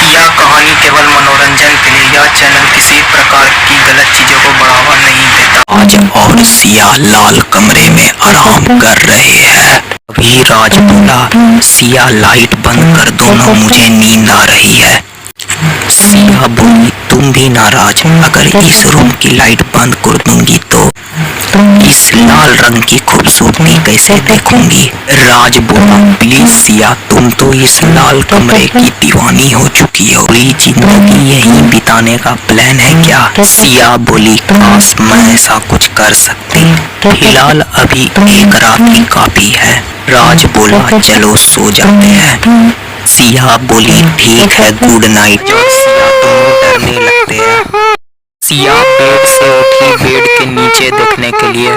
यह कहानी केवल मनोरंजन के लिए। यह चैनल किसी प्रकार की गलत चीजों को बढ़ावा नहीं देता। राज और सिया लाल कमरे में आराम कर रहे हैं। अभी राज बोला, सिया लाइट बंद कर दो ना, मुझे नींद आ रही है। सिया बोली, तुम भी नाराज, अगर इस रूम की लाइट बंद कर दूंगी तो इस लाल रंग की खूबसूरती कैसे देखूंगी। राज बोला, प्लीज सिया, तुम तो इस लाल कमरे की दीवानी हो चुकी हो, पूरी जिंदगी यहीं बिताने का प्लान है क्या। सिया बोली, काश मैं ऐसा कुछ कर सकती, फिलहाल अभी एक रात ही काफी है। राज बोला, चलो सो जाते हैं। सिया बोली, ठीक है, गुड नाइट। सिया दोनों डरने लगते हैं। सिया बेड से उठी, बेड के नीचे देखने के लिए।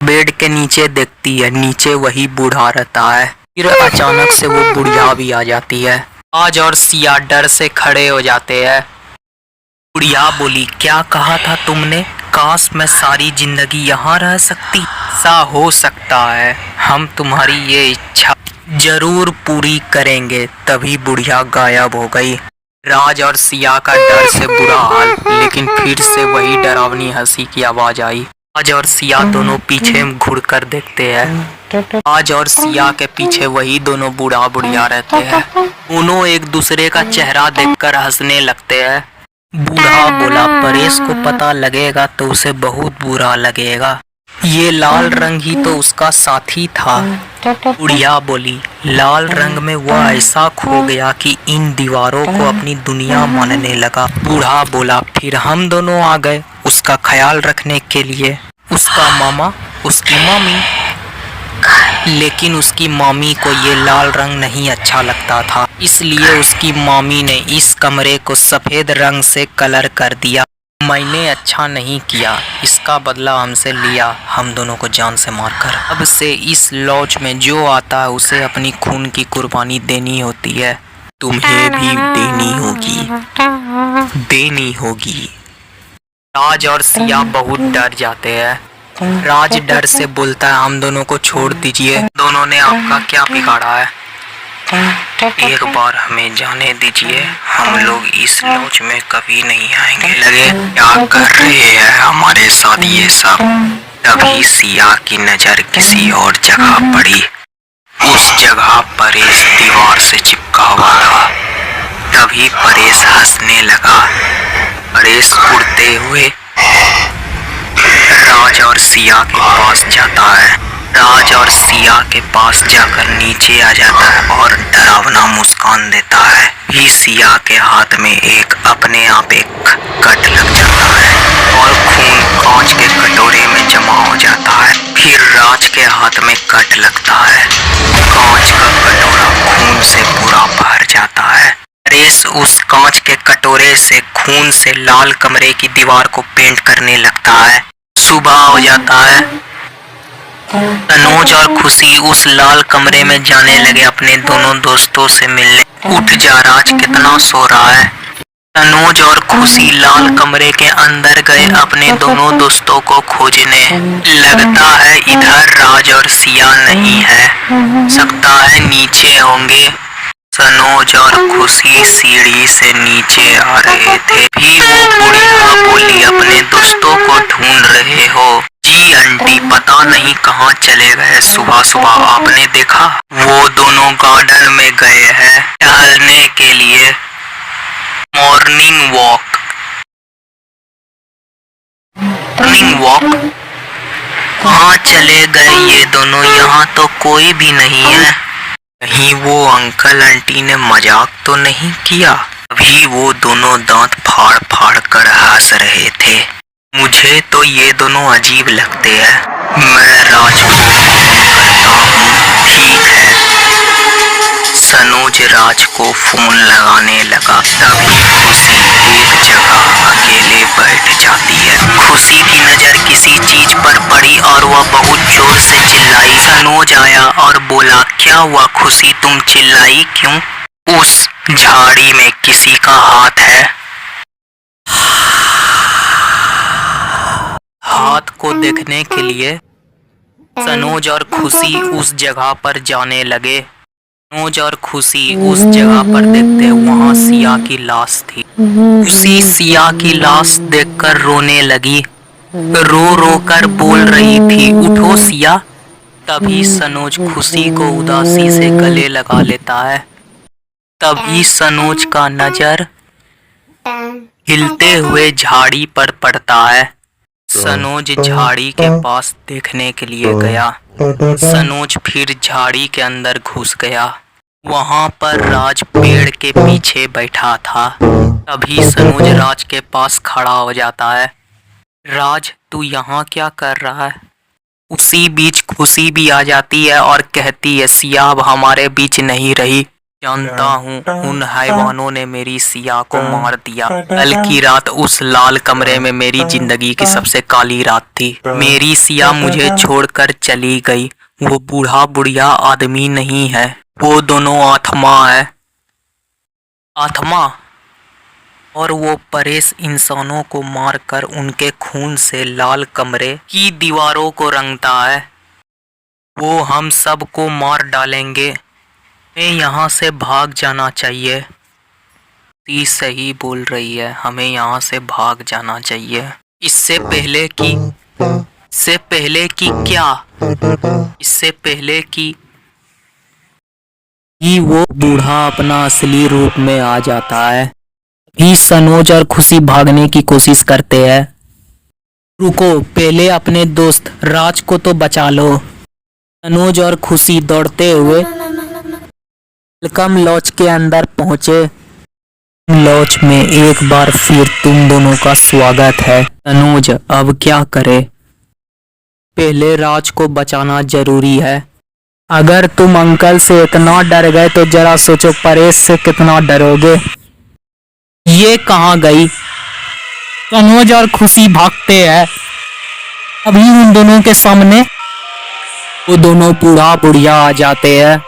बेड के नीचे देखती है, नीचे वही बूढ़ा रहता है। फिर अचानक से वो बुढ़िया भी आ जाती है। राज और सिया डर से खड़े हो जाते हैं। बुढ़िया बोली, क्या कहा था तुमने, काश मैं सारी जिंदगी यहाँ रह सकती। ऐसा हो सकता है, हम तुम्हारी ये इच्छा जरूर पूरी करेंगे। तभी बुढ़िया गायब हो गई। राज और सिया का डर से बुरा हाल, लेकिन फिर से वही डरावनी हंसी की आवाज आई। राज और सिया दोनों पीछे घुड़कर देखते हैं। राज और सिया के पीछे वही दोनों बूढ़ा बुढ़िया रहते हैं। दोनों एक दूसरे का चेहरा देखकर हंसने लगते हैं। बूढ़ा बोला, परेश को पता लगेगा तो उसे बहुत बुरा लगेगा, ये लाल रंग ही तो उसका साथी था। बुढ़िया बोली, लाल रंग में वह ऐसा खो गया कि इन दीवारों को अपनी दुनिया मानने लगा। बूढ़ा बोला, फिर हम दोनों आ गए उसका ख्याल रखने के लिए। उसका मामा, उसकी मामी, लेकिन उसकी मामी को ये लाल रंग नहीं अच्छा लगता था, इसलिए उसकी मामी ने इस कमरे को सफेद रंग से कलर कर दिया। मैंने अच्छा नहीं किया, इसका बदला हमसे लिया, हम दोनों को जान से मारकर। अब से इस लॉज में जो आता है उसे अपनी खून की कुर्बानी देनी होती है। तुम्हें भी देनी होगी। राज और सिया बहुत डर जाते हैं। राज डर से बोलता है, हम दोनों को छोड़ दीजिए, दोनों ने आपका क्या बिगाड़ा है, एक बार हमें जाने दीजिए, हम लोग इस लॉज में कभी नहीं आएंगे। लगे क्या कर रहे हैं हमारे साथ ये सब। तभी सिया की नजर किसी और जगह पड़ी। उस जगह परेश दीवार से चिपका हुआ था। तभी परेश हंसने लगा। परेश उड़ते हुए राज और सिया के पास जाता है। राज और सिया के पास जाकर नीचे आ जाता है और डरावना मुस्कान देता है। भी सिया के हाथ में अपने आप एक कट लग जाता है और खून कांच के कटोरे में जमा हो जाता है। फिर राज के हाथ में कट लगता है, कांच का कटोरा खून से पूरा भर जाता है। परेश उस कांच के कटोरे से खून से लाल कमरे की दीवार को पेंट करने लगता है। सुबह हो जाता है। तनोज और खुशी उस लाल कमरे में जाने लगे अपने दोनों दोस्तों से मिलने। उठ जा राज, कितना सो रहा है। तनोज और खुशी लाल कमरे के अंदर गए अपने दोनों दोस्तों को खोजने। लगता है इधर राज और सिया नहीं है, सकता है नीचे होंगे। तनोज और खुशी सीढ़ी से नीचे आ रहे थे। भी वो बुढ़िया बोली, अपने दोस्तों को ढूंढ रहे हो। जी आंटी, पता नहीं कहाँ चले गए, सुबह सुबह आपने देखा। वो दोनों गार्डन में गए हैं टहलने के लिए, मॉर्निंग वॉक। कहाँ चले गए ये दोनों, यहाँ तो कोई भी नहीं है। कहीं वो अंकल आंटी ने मजाक तो नहीं किया। अभी वो दोनों दांत फाड़ फाड़ कर हंस रहे थे। मुझे तो ये दोनों अजीब लगते हैं। मैं राज को फोन करता हूँ। ठीक है। तनोज राज को फोन लगाने लगा। तभी खुशी एक जगह अकेले बैठ जाती है। खुशी की नजर किसी चीज पर पड़ी और वह बहुत जोर से चिल्लाई। तनोज आया और बोला, क्या हुआ खुशी, तुम चिल्लाई क्यों। उस झाड़ी में किसी का हाथ है। हाथ को देखने के लिए सनोज और खुशी उस जगह पर जाने लगे। सनोज और खुशी उस जगह पर देखते वहां सिया की लाश थी। खुशी सिया की लाश देखकर रोने लगी, रो रो कर बोल रही थी, उठो सिया। तभी सनोज खुशी को उदासी से गले लगा लेता है। तभी सनोज का नजर हिलते हुए झाड़ी पर पड़ता है। सनोज झाड़ी के पास देखने के लिए गया। सनोज फिर झाड़ी के अंदर घुस गया। वहां पर राज पेड़ के पीछे बैठा था। तभी सनोज राज के पास खड़ा हो जाता है। राज, तू यहाँ क्या कर रहा है? उसी बीच खुशी भी आ जाती है और कहती है, सिया अब हमारे बीच नहीं रही। जानता हूँ उन हैवानों ने मेरी सिया को मार दिया। कल की रात उस लाल कमरे में मेरी जिंदगी की सबसे काली रात थी। मेरी सिया मुझे छोड़कर चली गई। वो बूढ़ा बुढ़िया आदमी नहीं है, वो दोनों आत्मा है। आत्मा। और वो परेश इंसानों को मारकर उनके खून से लाल कमरे की दीवारों को रंगता है। वो हम सबको मार डालेंगे। हमें यहाँ से भाग जाना चाहिए। ती सही बोल रही है, हमें यहाँ से भाग जाना चाहिए। इससे पहले कि वो बूढ़ा अपना असली रूप में आ जाता है। भी सनोज और खुशी भागने की कोशिश करते हैं। रुको, पहले अपने दोस्त राज को तो बचा लो। सनोज और खुशी दौड़ते हुए वेलकम लॉज के अंदर पहुंचे। लॉज में एक बार फिर तुम दोनों का स्वागत है। सनोज, अब क्या करे? पहले राज को बचाना जरूरी है। अगर तुम अंकल से इतना डर गए तो जरा सोचो परेश से कितना डरोगे। ये कहाँ गई? सनोज और खुशी भागते हैं। अभी उन दोनों के सामने वो दोनों बूढ़ा बुढ़िया आ जाते हैं।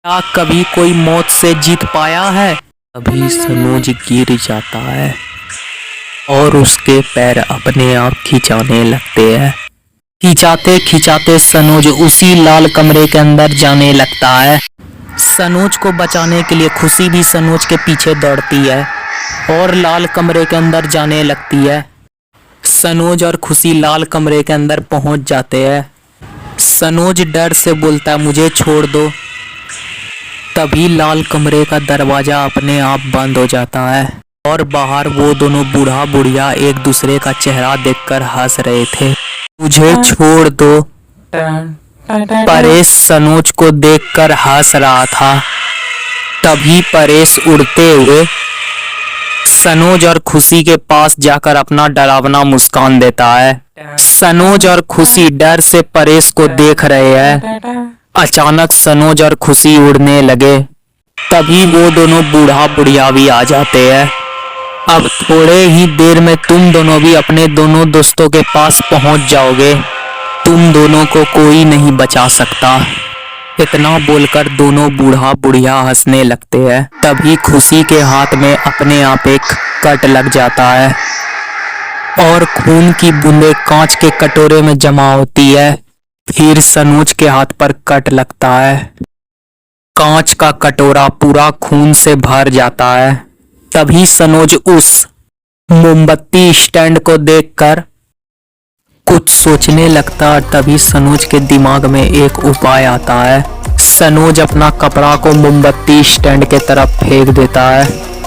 क्या कभी कोई मौत से जीत पाया है? अभी सनोज गिर जाता है और उसके पैर अपने आप खिंचाने लगते हैं। खिंचाते खिंचाते सनोज उसी लाल कमरे के अंदर जाने लगता है। सनोज को बचाने के लिए खुशी भी सनोज के पीछे दौड़ती है और लाल कमरे के अंदर जाने लगती है। सनोज और खुशी लाल कमरे के अंदर पहुंच जाते हैं। सनोज डर से बोलता है, मुझे छोड़ दो। तभी लाल कमरे का दरवाजा अपने आप बंद हो जाता है और बाहर वो दोनों बूढ़ा बुढ़िया एक दूसरे का चेहरा देखकर हंस रहे थे। मुझे छोड़ दो। परेश सनोज को देखकर हंस रहा था। तभी परेश उड़ते हुए सनोज और खुशी के पास जाकर अपना डरावना मुस्कान देता है। सनोज और खुशी डर से परेश को देख रहे हैं। अचानक सनोज और खुशी उड़ने लगे। तभी वो दोनों बूढ़ा बुढ़िया भी आ जाते हैं। अब थोड़े ही देर में तुम दोनों भी अपने दोनों दोस्तों के पास पहुंच जाओगे। तुम दोनों को कोई नहीं बचा सकता। इतना बोलकर दोनों बूढ़ा बुढ़िया हंसने लगते हैं। तभी खुशी के हाथ में अपने आप एक कट लग जाता है और खून की बूंदें कांच के कटोरे में जमा होती है। फिर सनोज के हाथ पर कट लगता है। कांच का कटोरा पूरा खून से भर जाता है। तभी सनोज उस मोमबत्ती स्टैंड को देखकर कुछ सोचने लगता। तभी सनोज के दिमाग में एक उपाय आता है। सनोज अपना कपड़ा को मोमबत्ती स्टैंड के तरफ फेंक देता है।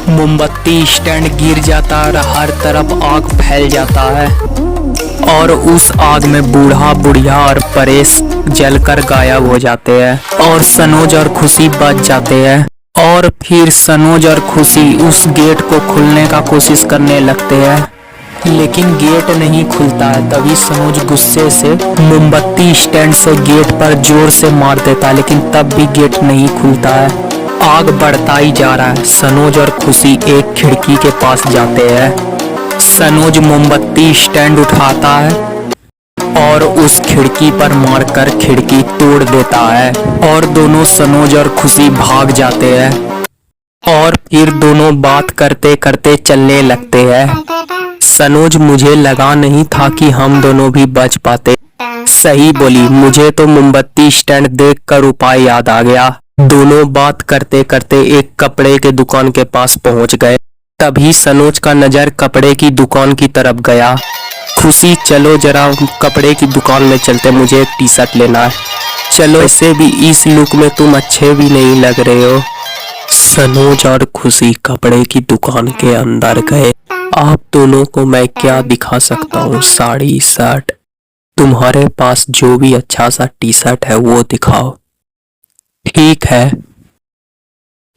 मोमबत्ती स्टैंड गिर जाता है और हर तरफ आग फैल जाता है और उस आग में बूढ़ा बुढ़िया और परेश जलकर गायब हो जाते हैं और सनोज और खुशी बच जाते हैं। और फिर सनोज और खुशी उस गेट को खोलने का कोशिश करने लगते हैं, लेकिन गेट नहीं खुलता है। तभी सनोज गुस्से से मोमबत्ती स्टैंड से गेट पर जोर से मार देता है, लेकिन तब भी गेट नहीं खुलता है। आग बढ़ता ही जा रहा है। सनोज और खुशी एक खिड़की के पास जाते हैं। सनोज मोमबत्ती स्टैंड उठाता है और उस खिड़की पर मारकर खिड़की तोड़ देता है और दोनों सनोज और खुशी भाग जाते हैं और फिर दोनों बात करते करते चलने लगते हैं। सनोज, मुझे लगा नहीं था कि हम दोनों भी बच पाते। सही बोली, मुझे तो मोमबत्ती स्टैंड देखकर उपाय याद आ गया। दोनों बात करते करते एक कपड़े के दुकान के पास पहुंच गए। तभी सनोज का नजर कपड़े की दुकान की तरफ गया। खुशी, चलो जरा कपड़े की दुकान में चलते, मुझे एक टी शर्ट लेना है। चलो, ऐसे भी इस लुक में तुम अच्छे भी नहीं लग रहे हो। सनोज और खुशी कपड़े की दुकान के अंदर गए। आप दोनों को मैं क्या दिखा सकता हूँ? साड़ी, शर्ट, तुम्हारे पास जो भी अच्छा सा टी शर्ट है वो दिखाओ। ठीक है।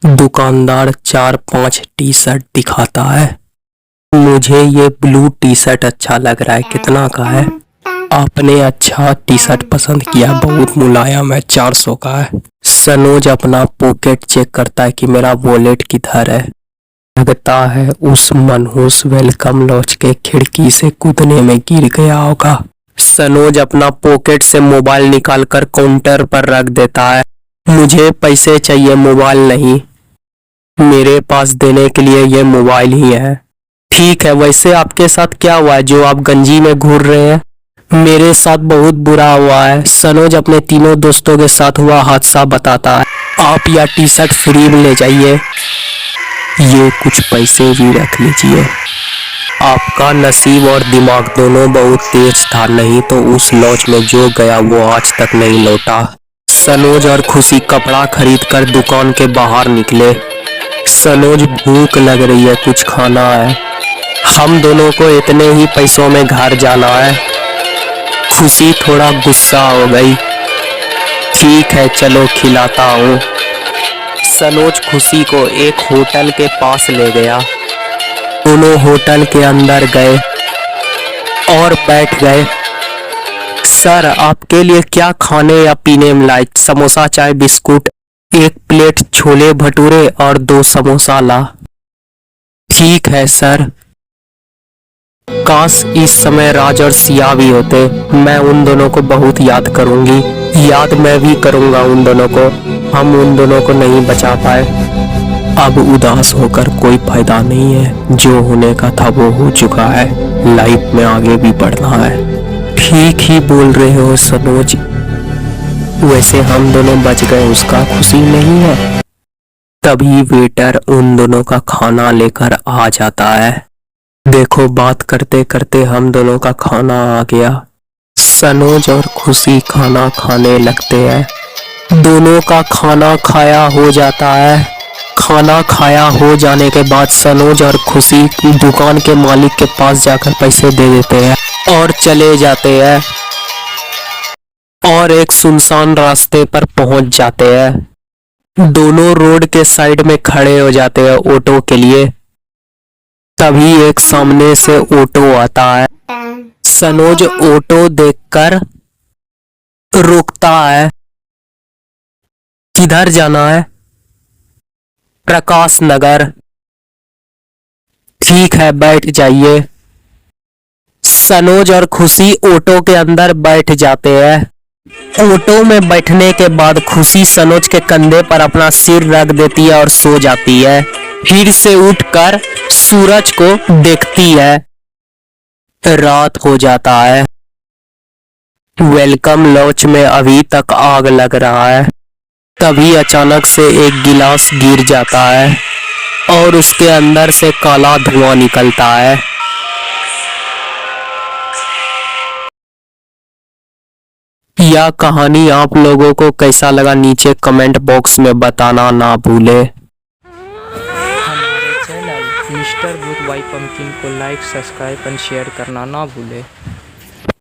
दुकानदार 4-5 टी शर्ट दिखाता है। मुझे ये ब्लू टी शर्ट अच्छा लग रहा है, कितना का है? आपने अच्छा टी शर्ट पसंद किया, बहुत मुलायम है, 400 का है। सनोज अपना पॉकेट चेक करता है कि मेरा वॉलेट किधर है। लगता है उस मनहूस वेलकम लॉज के खिड़की से कूदने में गिर गया होगा। सनोज अपना पॉकेट से मोबाइल निकालकर काउंटर पर रख देता है। मुझे पैसे चाहिए, मोबाइल नहीं। मेरे पास देने के लिए ये मोबाइल ही है। ठीक है, वैसे आपके साथ क्या हुआ है जो आप गंजी में घूर रहे हैं? मेरे साथ बहुत बुरा हुआ है। सनोज अपने तीनों दोस्तों के साथ हुआ हादसा बताता है। आप यह टी शर्ट फ्री में ले जाइए, ये कुछ पैसे भी रख लीजिए। आपका नसीब और दिमाग दोनों बहुत तेज था, नहीं तो उस लॉज में जो गया वो आज तक नहीं लौटा। सनोज और खुशी कपड़ा खरीदकर दुकान के बाहर निकले। सनोज, भूख लग रही है, कुछ खाना है। हम दोनों को इतने ही पैसों में घर जाना है। खुशी थोड़ा गुस्सा हो गई। ठीक है, चलो खिलाता हूँ। सनोज खुशी को एक होटल के पास ले गया। दोनों होटल के अंदर गए और बैठ गए। सर, आपके लिए क्या खाने या पीने में लाए? समोसा, चाय, बिस्कुट। एक प्लेट छोले भटूरे और 2 समोसा ला। ठीक है सर। काश इस समय राज और सिया भी होते, मैं उन दोनों को बहुत याद करूंगी। याद मैं भी करूंगा उन दोनों को, हम उन दोनों को नहीं बचा पाए। अब उदास होकर कोई फायदा नहीं है, जो होने का था वो हो चुका है। लाइफ में आगे भी बढ़ना है। ठीक ही बोल रहे हो सनोज, वैसे हम दोनों बच गए, उसका खुशी नहीं है। तभी वेटर उन दोनों का खाना लेकर आ जाता है। देखो, बात करते करते हम दोनों का खाना आ गया। सनोज और खुशी खाना खाने लगते हैं। दोनों का खाना खाया हो जाता है। खाना खाया हो जाने के बाद सनोज और खुशी दुकान के मालिक के पास जाकर पैसे दे देते हैं और चले जाते हैं और एक सुनसान रास्ते पर पहुंच जाते हैं। दोनों रोड के साइड में खड़े हो जाते हैं ऑटो के लिए। तभी एक सामने से ऑटो आता है। सनोज ऑटो देखकर रुकता है। किधर जाना है? प्रकाश नगर। ठीक है, बैठ जाइए। सनोज और खुशी ऑटो के अंदर बैठ जाते हैं। ऑटो में बैठने के बाद खुशी सनोज के कंधे पर अपना सिर रख देती है और सो जाती है। फिर से उठकर सूरज को देखती है। रात हो जाता है। वेलकम लॉज में अभी तक आग लग रहा है। तभी अचानक से एक गिलास गिर जाता है और उसके अंदर से काला धुआं निकलता है। यह कहानी आप लोगों को कैसा लगा नीचे कमेंट बॉक्स में बताना ना भूले। हमारे चैनल मिस्टर भूत वाई पंपकिन को लाइक, सब्सक्राइब और शेयर करना ना भूले।